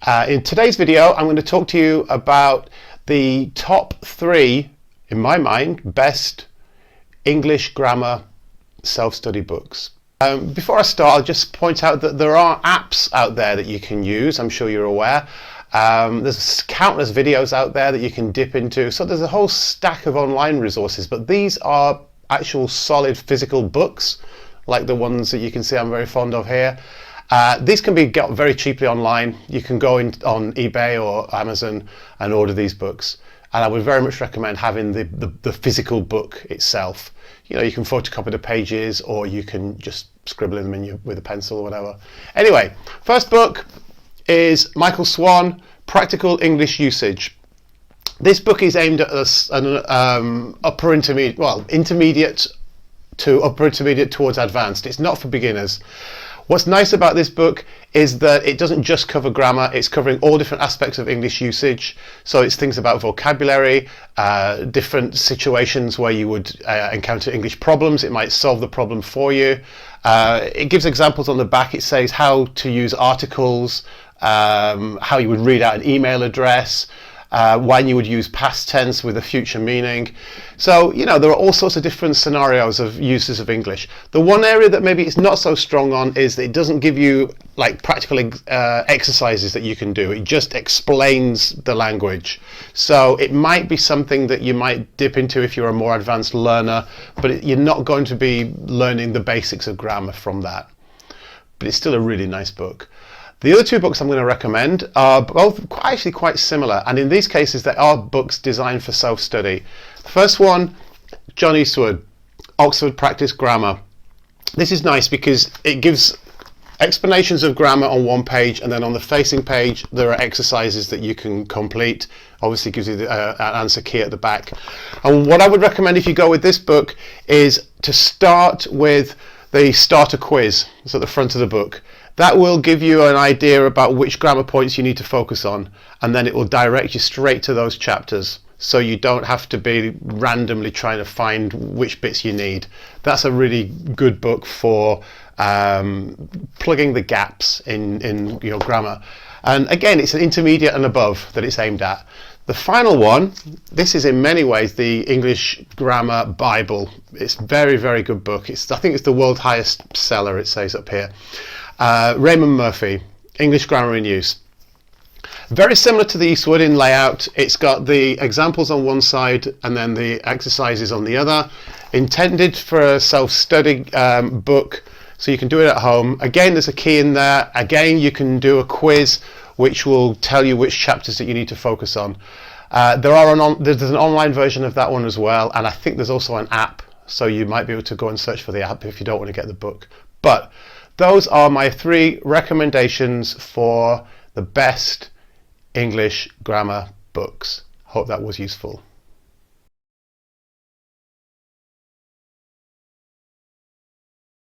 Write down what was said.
In today's video, I'm going to talk to you about the top 3, in my mind, best English grammar self-study books. Before I start, I'll just point out that there are apps out there that you can use. I'm sure you're aware. There's countless videos out there that you can dip into. So there's a whole stack of online resources, but these are actual solid physical books, like the ones that you can see I'm very fond of here. These can be got very cheaply online. You can go on eBay or Amazon and order these books. And I would very much recommend having the physical book itself. You know, you can photocopy the pages or you can just scribble in them with a pencil or whatever. Anyway, first book is Michael Swan, Practical English Usage. This book is aimed at an intermediate to upper intermediate towards advanced. It's not for beginners. What's nice about this book is that it doesn't just cover grammar, it's covering all different aspects of English usage. So it's things about vocabulary, different situations where you would encounter English problems. It might solve the problem for you. It gives examples on the back. It says how to use articles, how you would read out an email address, when you would use past tense with a future meaning. So, you know, there are all sorts of different scenarios of uses of English. The one area that maybe it's not so strong on is that it doesn't give you like practical exercises that you can do. It just explains the language. So it might be something that you might dip into if you're a more advanced learner, but you're not going to be learning the basics of grammar from that. But it's still a really nice book. The other 2 books I'm going to recommend are both actually quite similar, and in these cases they are books designed for self-study. The first one, John Eastwood, Oxford Practice Grammar. This is nice because it gives explanations of grammar on one page, and then on the facing page there are exercises that you can complete. Obviously gives you an answer key at the back. And what I would recommend if you go with this book is to start with the starter quiz. It's at the front of the book. That will give you an idea about which grammar points you need to focus on, and then it will direct you straight to those chapters, so you don't have to be randomly trying to find which bits you need. That's a really good book for plugging the gaps in your grammar. And again, it's an intermediate and above that it's aimed at. The final one, this is in many ways the English Grammar Bible. It's a very, very good book. I think it's the world's highest seller, it says up here. Raymond Murphy, English Grammar in Use. Very similar to the Eastwood in layout. It's got the examples on one side and then the exercises on the other. Intended for a self-study book, so you can do it at home. Again, there's a key in there. Again, you can do a quiz which will tell you which chapters that you need to focus on. There's an online version of that one as well, and I think there's also an app, so you might be able to go and search for the app if you don't want to get the book. But those are my 3 recommendations for the best English grammar books. Hope that was useful.